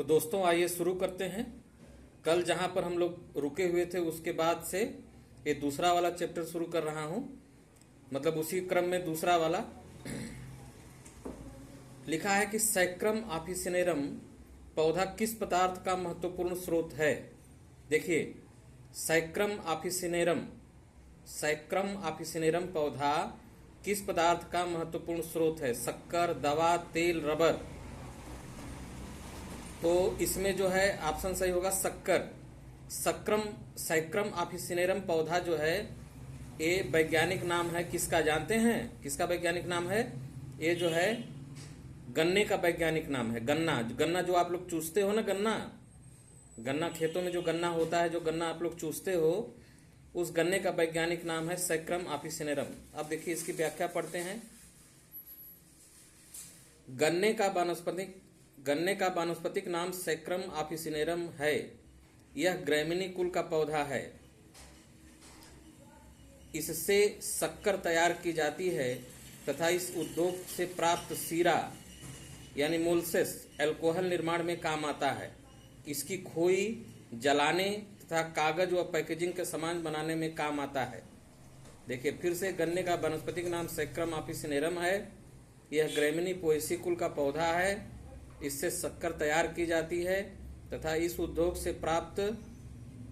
तो दोस्तों आइए शुरू करते हैं। कल जहां पर हम लोग रुके हुए थे उसके बाद से ये दूसरा वाला चैप्टर शुरू कर रहा हूं, मतलब उसी क्रम में दूसरा वाला। लिखा है कि सैक्रम ऑफिसिनेरम पौधा किस पदार्थ का महत्वपूर्ण स्रोत है। देखिए, सैक्रम ऑफिसिनेरम पौधा किस पदार्थ का महत्वपूर्ण स्रोत है। शक्कर, दवा, तेल, रबर। तो इसमें जो है ऑप्शन सही होगा शक्कर। सैक्रम ऑफिसिनेरम पौधा जो है ये वैज्ञानिक नाम है किसका जानते हैं? किसका वैज्ञानिक नाम है? ये जो है गन्ने का वैज्ञानिक नाम है। गन्ना जो आप लोग चूसते हो ना, गन्ना खेतों में जो गन्ना होता है, जो गन्ना आप लोग चूसते हो, उस गन्ने का वैज्ञानिक नाम है सैक्रम ऑफिसिनेरम। अब देखिए इसकी व्याख्या पढ़ते हैं। गन्ने का वानस्पतिक नाम सैक्रम ऑफिसिनेरम है। यह ग्रैमिनी कुल का पौधा है। इससे शक्कर तैयार की जाती है तथा इस उद्योग से प्राप्त सीरा यानी मोलसेस अल्कोहल निर्माण में काम आता है। इसकी खोई जलाने तथा कागज व पैकेजिंग के सामान बनाने में काम आता है। देखिए फिर से, गन्ने का वानस्पतिक नाम सैक्रम ऑफिसिनेरम है। यह ग्रैमिनी पोएसी कुल का पौधा है। इससे शक्कर तैयार की जाती है तथा इस उद्योग से प्राप्त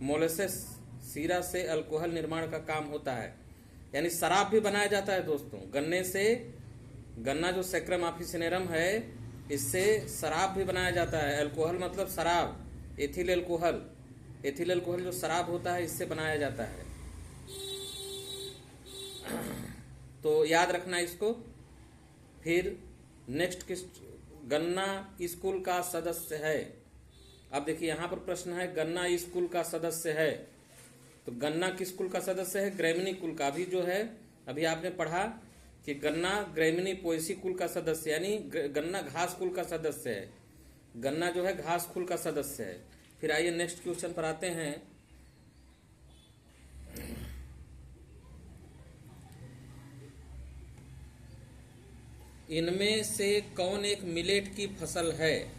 मोलेसेस सीरा से अल्कोहल निर्माण का काम होता है। यानी शराब भी बनाया जाता है दोस्तों गन्ने से। गन्ना जो सैक्रम ऑफिसिनेरम है, इससे शराब भी बनाया जाता है। अल्कोहल मतलब शराब, एथिल अल्कोहल जो शराब होता है इससे बनाया जाता है। तो याद रखना इसको। फिर नेक्स्ट किस गन्ना इस कुल का सदस्य है। अब देखिए यहाँ पर प्रश्न है गन्ना इस कुल का सदस्य है। तो गन्ना किस कुल का सदस्य है? ग्रैमिनी कुल का। अभी जो है अभी आपने पढ़ा कि गन्ना ग्रैमिनी पोएसी कुल का सदस्य, यानी गन्ना घास कुल का सदस्य है। गन्ना जो है घास कुल का सदस्य है। फिर आइए नेक्स्ट क्वेश्चन पर आते हैं। इनमें से कौन एक मिलेट की फसल है?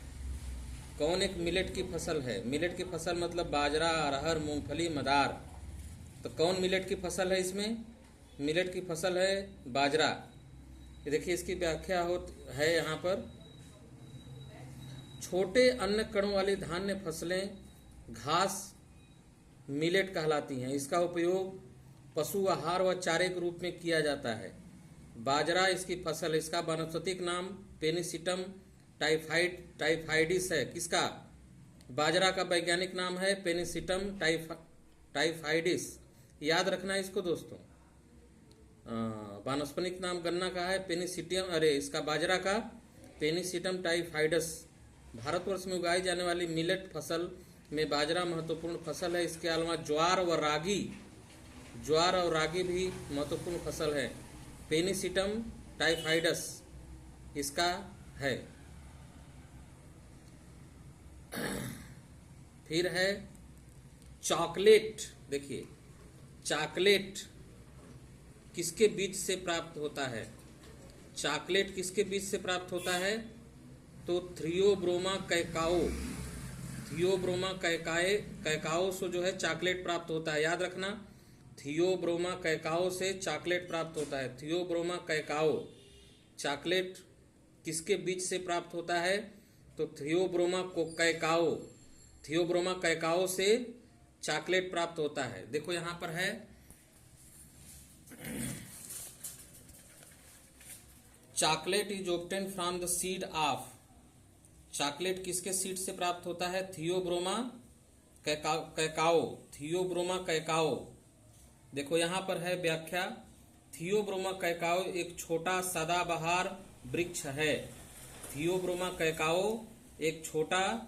कौन एक मिलेट की फसल है? मिलेट की फसल मतलब बाजरा, अरहर, मूंगफली, मदार। तो कौन मिलेट की फसल है इसमें? मिलेट की फसल है बाजरा। ये देखिए इसकी व्याख्या है यहाँ पर। छोटे अन्न कणों वाली धान्य फसलें घास मिलेट कहलाती हैं। इसका उपयोग पशु आहार व चारे के रूप में किया जाता है। बाजरा इसकी फसल, इसका वानस्पतिक नाम पेनिसिटम टाइफाइडिस है। किसका? बाजरा का वैज्ञानिक नाम है पेनिसिटम टाइफाइडिस। याद रखना है इसको दोस्तों। वानस्पतिक नाम गन्ना का है पेनिसिटियम, इसका बाजरा का पेनिसिटम टाइफाइडस। भारतवर्ष में उगाई जाने वाली मिलेट फसल में बाजरा महत्वपूर्ण फसल है। इसके अलावा ज्वार और रागी भी महत्वपूर्ण फसल है। पेनिसिटम टाइफाइडस इसका है। फिर है चॉकलेट। देखिए चॉकलेट किसके बीज से प्राप्त होता है? चॉकलेट किसके बीज से प्राप्त होता है? तो थियोब्रोमा कैकाओ से जो है चॉकलेट प्राप्त होता है। याद रखना, थियोब्रोमा कैकाओ से चॉकलेट प्राप्त होता है। थियोब्रोमा कैकाओ चॉकलेट किसके बीज से प्राप्त होता है? तो थियोब्रोमा कैकाओ से चॉकलेट प्राप्त होता है। देखो यहां पर है chocolate is obtain from the seed of. Chocolate किसके सीड से प्राप्त होता है? थियोब्रोमा कैकाओ। देखो यहां पर है व्याख्या। थियोब्रोमा कैकाओ एक छोटा सदाबहार वृक्ष है। थियोब्रोमा कैकाओ एक छोटा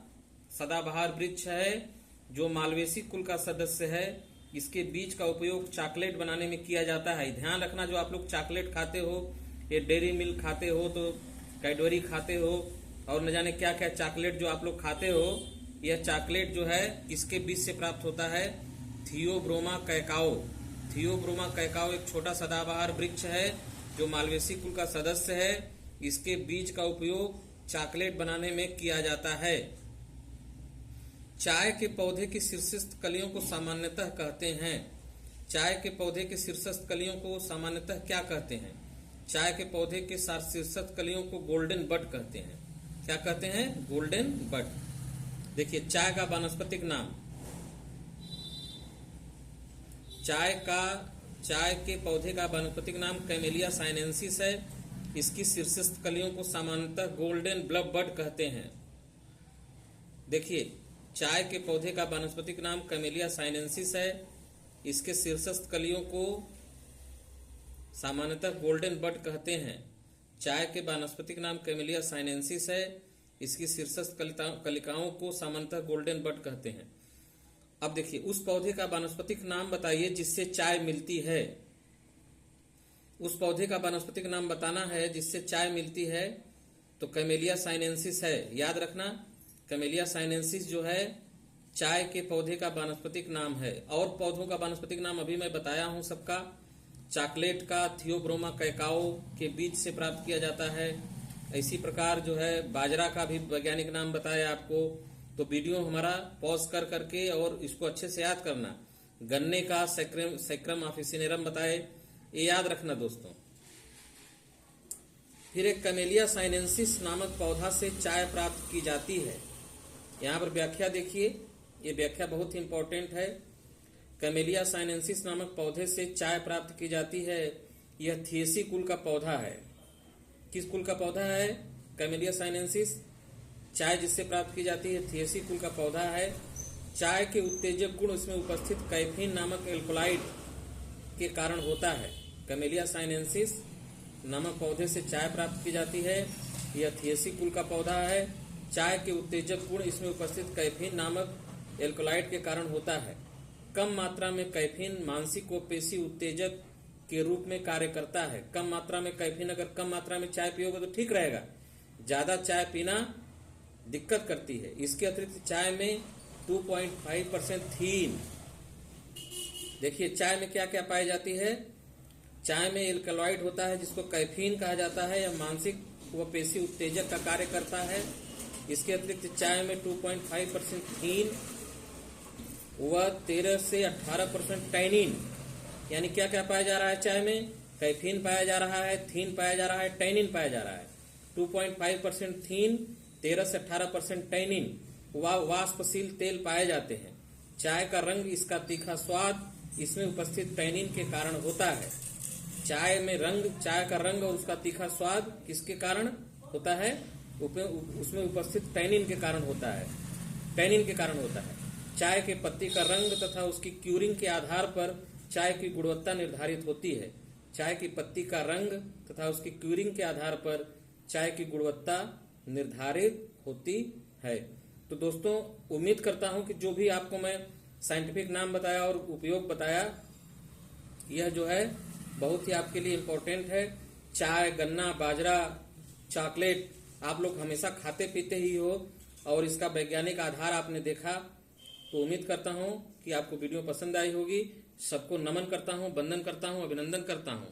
सदाबहार वृक्ष है जो मालवेसी कुल का सदस्य है। इसके बीज का उपयोग चॉकलेट बनाने में किया जाता है। ध्यान रखना, जो आप लोग चॉकलेट खाते हो, ये डेयरी मिल्क खाते हो, तो कैडबरी खाते हो और न जाने क्या क्या चॉकलेट जो आप लोग खाते हो, यह चॉकलेट जो है किसके बीज से प्राप्त होता है? थियोब्रोमा कैकाओ एक छोटा सदाबहार वृक्ष है जो मालवेसी कुल का सदस्य है। इसके बीज का उपयोग चॉकलेट बनाने में किया जाता है। चाय के पौधे की शीर्षस्थ कलियों को सामान्यतः कहते हैं। चाय के पौधे के शीर्षस्थ कलियों को सामान्यतः क्या कहते हैं? चाय के पौधे के शीर्षस्थ कलियों को गोल्डन बड कहते हैं। क्या कहते हैं? गोल्डन बड। देखिए, चाय का वानस्पतिक नाम, चाय के पौधे का वानस्पतिक नाम कैमेलिया साइनेंसिस है। इसकी शीर्षस्थ कलियों को सामान्यतः गोल्डन ब्लब बड कहते हैं। देखिए, चाय के पौधे का वानस्पतिक नाम कैमेलिया साइनेंसिस है। इसके शीर्षस्थ कलियों को सामान्यतः गोल्डन बड कहते हैं। चाय के वानस्पतिक नाम कैमेलिया साइनेंसिस है। इसकी शीर्षस्थ कलिकाओं को सामान्यतः गोल्डन बड कहते हैं। अब देखिए, उस पौधे का वानस्पतिक नाम बताइए जिससे चाय मिलती है। उस पौधे का वानस्पतिक नाम बताना है जिससे चाय मिलती है, तो कैमेलिया साइनेंसिस है। याद रखना, कैमेलिया साइनेंसिस जो है चाय के पौधे का वानस्पतिक नाम है। और पौधों का वानस्पतिक नाम अभी मैं बताया हूं सबका। चॉकलेट का थियोब्रोमा कैकाओ के बीज से प्राप्त किया जाता है। इसी प्रकार जो है बाजरा का भी वैज्ञानिक नाम बताया आपको। तो वीडियो हमारा पॉज कर करके और इसको अच्छे से याद करना। गन्ने का सैक्रम ऑफिसिनेरम बताए, ये याद रखना दोस्तों। फिर एक कैमेलिया साइनेंसिस नामक पौधा से चाय प्राप्त की जाती है। यहाँ पर व्याख्या देखिए, ये व्याख्या बहुत ही इंपॉर्टेंट है। कैमेलिया साइनेंसिस नामक पौधे से चाय प्राप्त की जाती है। यह थिएसी कुल का पौधा है। किस कुल का पौधा है? Camellia sinensis. चाय जिससे प्राप्त की जाती है थिएसी कुल का पौधा है। चाय के उत्तेजक गुण इसमें उपस्थित कैफीन नामक एल्कोलाइड के कारण होता है। कैमेलिया साइनेंसिस नामक पौधे से चाय प्राप्त की जाती है। यह थिएसी कुल का पौधा है। चाय के उत्तेजक गुण इसमें उपस्थित कैफीन नामक एल्कोलाइड के कारण होता है। कम मात्रा में कैफीन मानसिक व पेशी उत्तेजक के रूप में कार्य करता है। कम मात्रा में कैफीन, अगर कम मात्रा में चाय पियोगे तो ठीक रहेगा, ज्यादा चाय पीना दिक्कत करती है। इसके अतिरिक्त चाय में 2.5% थीन। देखिए, चाय में क्या क्या पाई जाती है? चाय में एल्कलॉइड होता है जिसको कैफीन कहा जाता है। यह मानसिक व पेशी उत्तेजक का कार्य करता है। इसके अतिरिक्त चाय में 2.5% थीन व 13 से 18% टैनिन, यानी क्या क्या पाया जा रहा है चाय में? कैफीन पाया जा रहा है, थीन पाया जा रहा है, टैनिन पाया जा रहा है। 2.5% थीन, 13 से 18% टैनिन व वाष्पशील तेल पाए जाते हैं। चाय का रंग, इसका तीखा स्वाद इसमें उपस्थित टैनिन के कारण होता है। चाय में रंग, चाय का रंग और उसका तीखा स्वाद किसके कारण होता है? उसमें उपस्थित टैनिन के कारण होता है। टैनिन के कारण होता है। चाय के पत्ती का रंग तथा उसकी क्यूरिंग के आधार पर चाय की गुणवत्ता निर्धारित होती है। चाय की पत्ती का रंग तथा उसकी क्यूरिंग के आधार पर चाय की गुणवत्ता निर्धारित होती है। तो दोस्तों, उम्मीद करता हूं कि जो भी आपको मैं साइंटिफिक नाम बताया और उपयोग बताया, यह जो है बहुत ही आपके लिए इम्पोर्टेंट है। चाय, गन्ना, बाजरा, चॉकलेट आप लोग हमेशा खाते पीते ही हो और इसका वैज्ञानिक आधार आपने देखा। तो उम्मीद करता हूं कि आपको वीडियो पसंद आई होगी। सबको नमन करता हूं, वंदन करता हूं, अभिनंदन करता हूं।